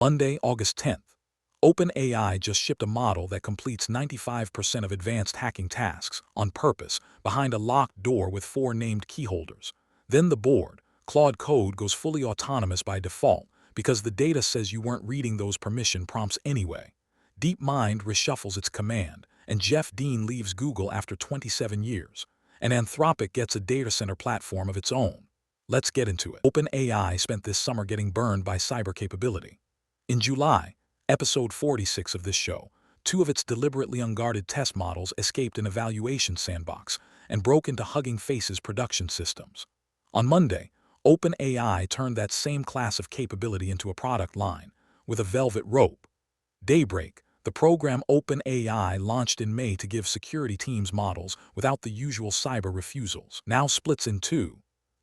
Monday, August 10th. OpenAI just shipped a model that completes 95% of advanced hacking tasks on purpose behind a locked door with 4 named key holders. Then the board, Claude Code, goes fully autonomous by default because the data says you weren't reading those permission prompts anyway. DeepMind reshuffles its command, and Jeff Dean leaves Google after 27 years. And Anthropic gets a data center platform of its own. Let's get into it. OpenAI spent this summer getting burned by cyber capability. In July, episode 46 of this show, 2 of its deliberately unguarded test models escaped an evaluation sandbox and broke into Hugging Face's production systems. On Monday, OpenAI turned that same class of capability into a product line with a velvet rope. Daybreak, the program OpenAI launched in May to give security teams models without the usual cyber refusals, now splits in 2.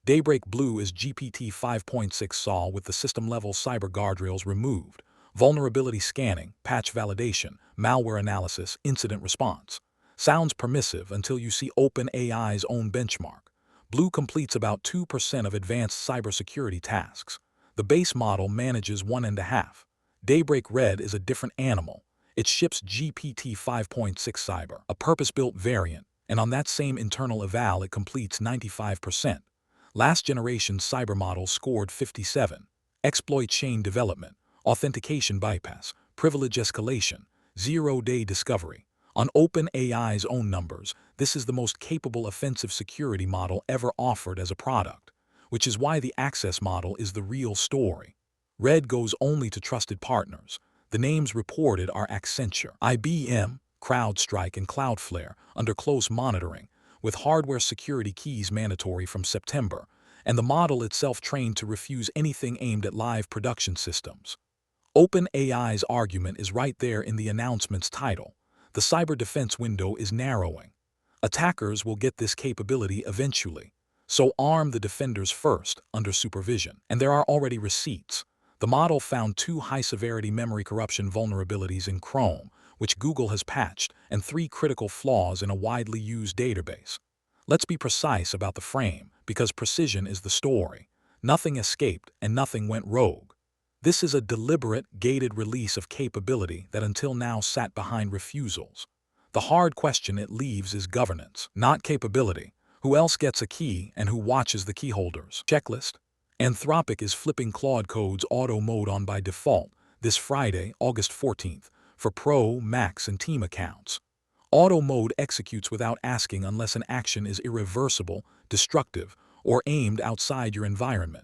Daybreak Blue is GPT-5.6 Sol with the system-level cyber guardrails removed, vulnerability scanning, patch validation, malware analysis, incident response. Sounds permissive until you see OpenAI's own benchmark. Blue completes about 2% of advanced cybersecurity tasks. The base model manages 1.5. Daybreak Red is a different animal. It ships GPT-5.6 Cyber, a purpose-built variant, and on that same internal eval it completes 95%. Last generation cyber models scored 57. Exploit chain development, authentication bypass, privilege escalation, zero-day discovery. On OpenAI's own numbers, this is the most capable offensive security model ever offered as a product, which is why the access model is the real story. Red goes only to trusted partners. The names reported are Accenture, IBM, CrowdStrike, and Cloudflare under close monitoring, with hardware security keys mandatory from September, and the model itself trained to refuse anything aimed at live production systems. OpenAI's argument is right there in the announcement's title. The cyber defense window is narrowing. Attackers will get this capability eventually, so arm the defenders first, under supervision. And there are already receipts. The model found 2 high-severity memory corruption vulnerabilities in Chrome, which Google has patched, and 3 critical flaws in a widely used database. Let's be precise about the frame, because precision is the story. Nothing escaped and nothing went rogue. This is a deliberate, gated release of capability that until now sat behind refusals. The hard question it leaves is governance, not capability. Who else gets a key and who watches the key holders? Checklist. Anthropic is flipping Claude Code's auto mode on by default this Friday, August 14th, for Pro, Max, and Team accounts. Auto mode executes without asking unless an action is irreversible, destructive, or aimed outside your environment.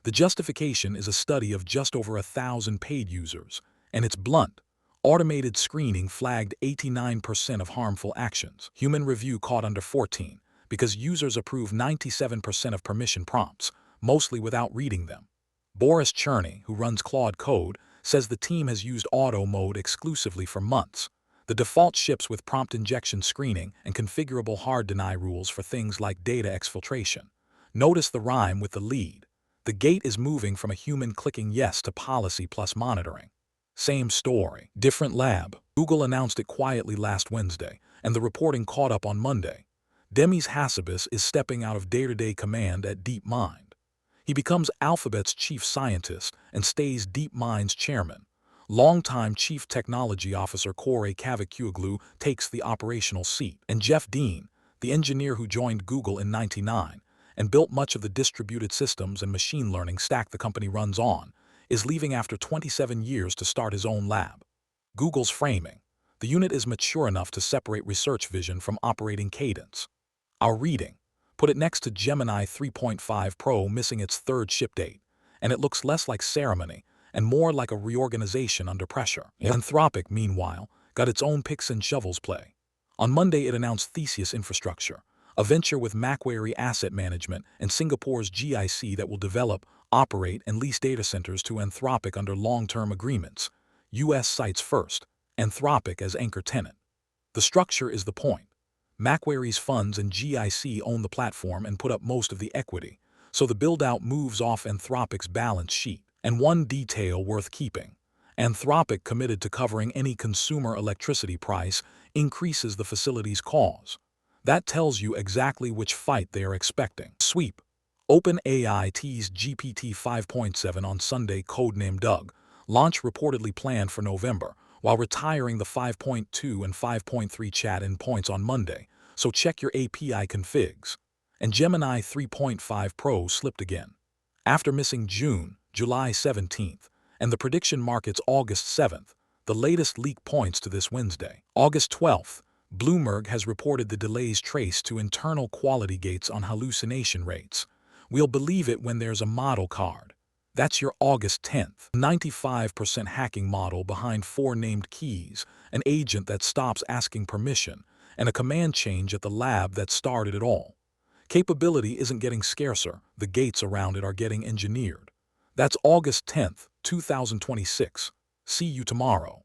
The justification is a study of just over 1,000 paid users, and it's blunt. Automated screening flagged 89% of harmful actions. Human review caught under 14, because users approve 97% of permission prompts, mostly without reading them. Boris Cherny, who runs Claude Code, says the team has used auto mode exclusively for months. The default ships with prompt injection screening and configurable hard deny rules for things like data exfiltration. Notice the rhyme with the lead. The gate is moving from a human clicking yes to policy plus monitoring. Same story, different lab. Google announced it quietly last Wednesday, and the reporting caught up on Monday. Demi's Hassabis is stepping out of day-to-day command at DeepMind. He becomes Alphabet's chief scientist and stays DeepMind's chairman. Longtime Chief Technology Officer Kavukcuoglu takes the operational seat, and Jeff Dean, the engineer who joined Google in '99 and built much of the distributed systems and machine learning stack the company runs on, is leaving after 27 years to start his own lab. Google's framing. The unit is mature enough to separate research vision from operating cadence. Our reading. Put it next to Gemini 3.5 Pro missing its 3rd ship date, and it looks less like ceremony and more like a reorganization under pressure. Anthropic, meanwhile, got its own picks and shovels play. On Monday it announced Theseus Infrastructure, a venture with Macquarie Asset Management and Singapore's GIC that will develop, operate, and lease data centers to Anthropic under long-term agreements. U.S. sites first, Anthropic as anchor tenant. The structure is the point. Macquarie's funds and GIC own the platform and put up most of the equity, so the build-out moves off Anthropic's balance sheet. And one detail worth keeping. Anthropic committed to covering any consumer electricity price increases the facility's cause. That tells you exactly which fight they are expecting. Sweep. OpenAI teased GPT 5.7 on Sunday, codenamed Doug, Launch reportedly planned for November, while retiring the 5.2 and 5.3 chat endpoints on Monday, so check your API configs. And Gemini 3.5 Pro slipped again. After missing June, July 17th, and the prediction market's August 7th, the latest leak points to this Wednesday. August 12th, Bloomberg has reported the delays traced to internal quality gates on hallucination rates. We'll believe it when there's a model card. That's your August 10th. 95% hacking model behind 4 named keys, an agent that stops asking permission, and a command change at the lab that started it all. Capability isn't getting scarcer, the gates around it are getting engineered. That's August 10th, 2026. See you tomorrow.